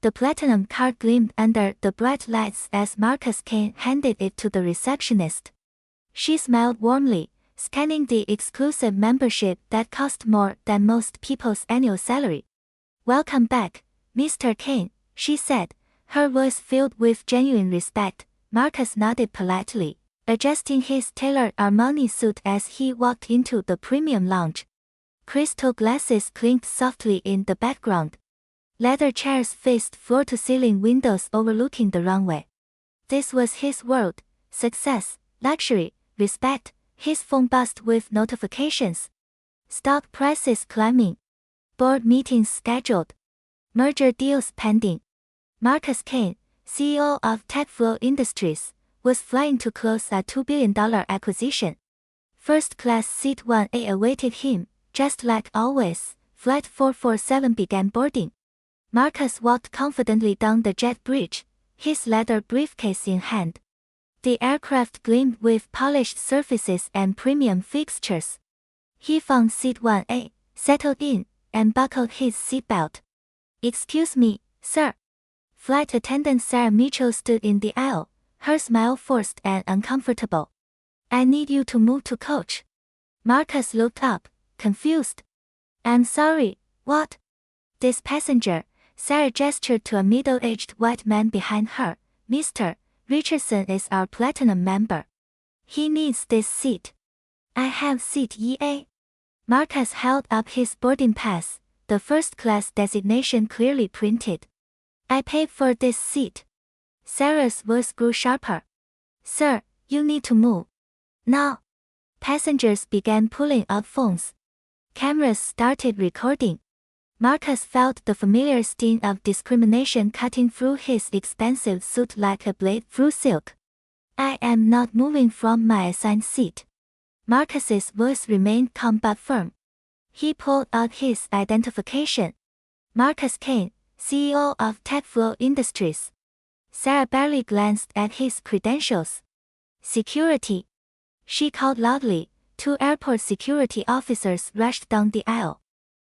The platinum card gleamed under the bright lights as Marcus Kane handed it to the receptionist. She smiled warmly, scanning the exclusive membership that cost more than most people's annual salary. "Welcome back, Mr. Kane," she said, her voice filled with genuine respect. Marcus nodded politely, adjusting his tailored Armani suit as he walked into the premium lounge. Crystal glasses clinked softly in the background. Leather chairs faced floor-to-ceiling windows overlooking the runway. This was his world: success, luxury, respect. His phone buzzed with notifications. Stock prices climbing. Board meetings scheduled. Merger deals pending. Marcus Kane, CEO of TechFlow Industries, was flying to close a $2 billion acquisition. First-class Seat 1A awaited him, just like always. Flight 447 began boarding. Marcus walked confidently down the jet bridge, his leather briefcase in hand. The aircraft gleamed with polished surfaces and premium fixtures. He found Seat 1A, settled in, and buckled his seatbelt. "Excuse me, sir." Flight attendant Sarah Mitchell stood in the aisle, her smile forced and uncomfortable. "I need you to move to coach." Marcus looked up, confused. "I'm sorry, what?" "This passenger," Sarah gestured to a middle-aged white man behind her, "Mr. Richardson is our platinum member. He needs this seat." "I have Seat EA." Marcus held up his boarding pass, the first-class designation clearly printed. "I paid for this seat." Sarah's voice grew sharper. "Sir, you need to move. Now." Passengers began pulling out phones. Cameras started recording. Marcus felt the familiar sting of discrimination cutting through his expensive suit like a blade through silk. "I am not moving from my assigned seat." Marcus's voice remained calm but firm. He pulled out his identification. "Marcus Kane, CEO of TechFlow Industries." Sarah barely glanced at his credentials. "Security," she called loudly. Two airport security officers rushed down the aisle.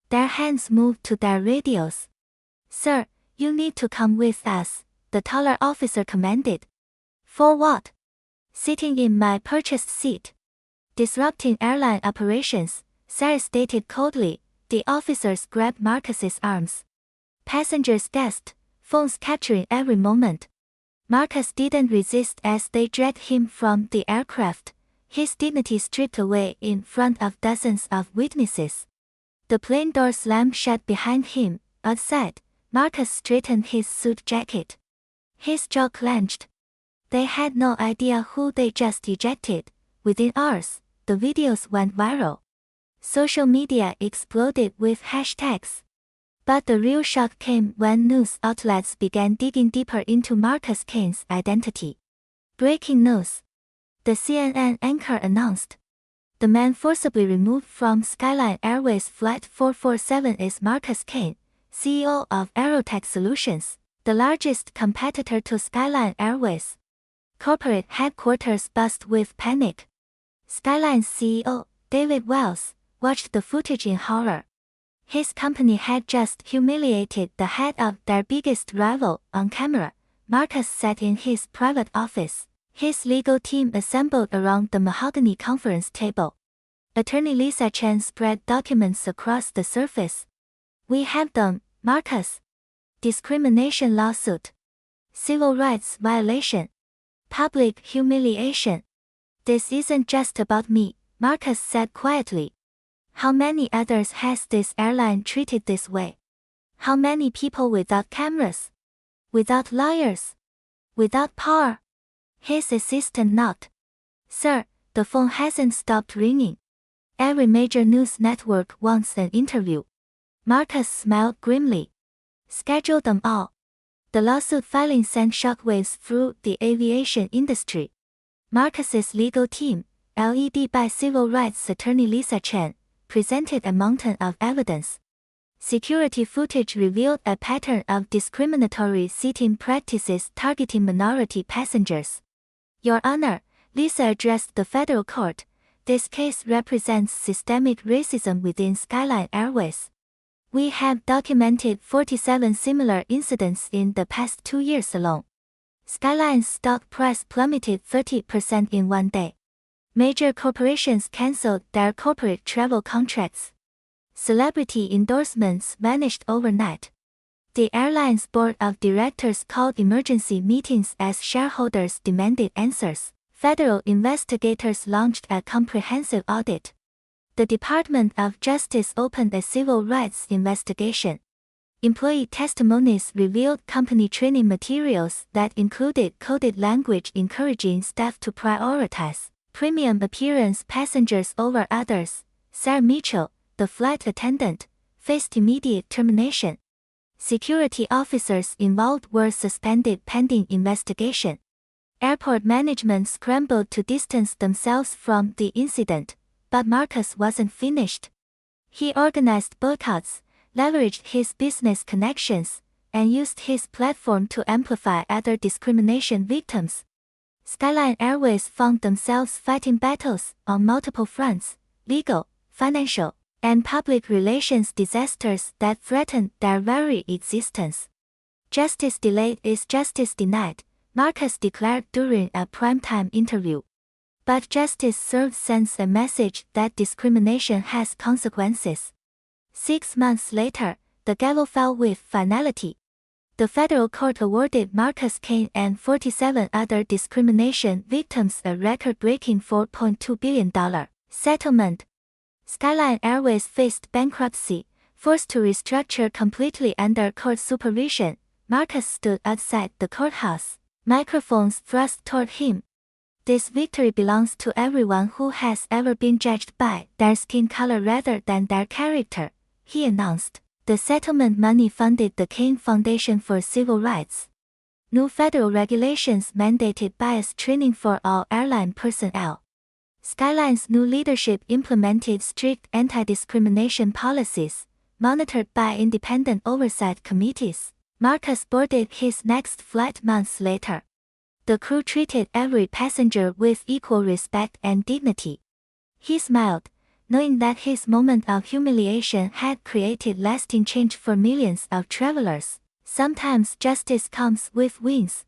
Their hands moved to their radios. "Sir, you need to come with us," the taller officer commanded. "For what?" "Sitting in my purchased seat." "Disrupting airline operations," Sarah stated coldly. The officers grabbed Marcus's arms. Passengers gasped, phones capturing every moment. Marcus didn't resist as they dragged him from the aircraft, his dignity stripped away in front of dozens of witnesses. The plane door slammed shut behind him. Outside, Marcus straightened his suit jacket. His jaw clenched. They had no idea who they just ejected. Within hours, the videos went viral. Social media exploded with hashtags. But the real shock came when news outlets began digging deeper into Marcus Kane's identity. Breaking news. The CNN anchor announced. The man forcibly removed from Skyline Airways Flight 447 is Marcus Kane, CEO of Aerotech Solutions, the largest competitor to Skyline Airways. Corporate headquarters buzzed with panic. Skyline's CEO, David Wells, watched the footage in horror. His company had just humiliated the head of their biggest rival on camera. Marcus sat in his private office, his legal team assembled around the mahogany conference table. Attorney Lisa Chen spread documents across the surface. "We have them, Marcus. Discrimination lawsuit. Civil rights violation. Public humiliation." "This isn't just about me," Marcus said quietly. "How many others has this airline treated this way? How many people without cameras? Without lawyers? Without power?" His assistant knocked. "Sir, the phone hasn't stopped ringing. Every major news network wants an interview." Marcus smiled grimly. "Schedule them all." The lawsuit filing sent shockwaves through the aviation industry. Marcus's legal team, led by civil rights attorney Lisa Chen, presented a mountain of evidence. Security footage revealed a pattern of discriminatory seating practices targeting minority passengers. "Your Honor," Lisa addressed the federal court, "this case represents systemic racism within Skyline Airways. We have documented 47 similar incidents in the past 2 years alone. Skyline's stock price plummeted 30% in one day. Major corporations canceled their corporate travel contracts. Celebrity endorsements vanished overnight. The airline's board of directors called emergency meetings as shareholders demanded answers. Federal investigators launched a comprehensive audit. The Department of Justice opened a civil rights investigation. Employee testimonies revealed company training materials that included coded language encouraging staff to prioritize premium appearance passengers over others. Sarah Mitchell, the flight attendant, faced immediate termination. Security officers involved were suspended pending investigation. Airport management scrambled to distance themselves from the incident, but Marcus wasn't finished. He organized boycotts, leveraged his business connections, and used his platform to amplify other discrimination victims. Skyline Airways found themselves fighting battles on multiple fronts: legal, financial, and public relations disasters that threatened their very existence. Justice delayed is justice denied, Marcus declared during a primetime interview. But justice served sends a message that discrimination has consequences. 6 months later, the gavel fell with finality. The federal court awarded Marcus Kane and 47 other discrimination victims a record-breaking $4.2 billion settlement. Skyline Airways faced bankruptcy, forced to restructure completely under court supervision. Marcus stood outside the courthouse, microphones thrust toward him. This victory belongs to everyone who has ever been judged by their skin color rather than their character, he announced. The settlement money funded the Kane Foundation for Civil Rights. New federal regulations mandated bias training for all airline personnel. Skyline's new leadership implemented strict anti-discrimination policies, monitored by independent oversight committees. Marcus boarded his next flight months later. The crew treated every passenger with equal respect and dignity. He smiled, knowing that his moment of humiliation had created lasting change for millions of travelers. Sometimes justice comes with wins,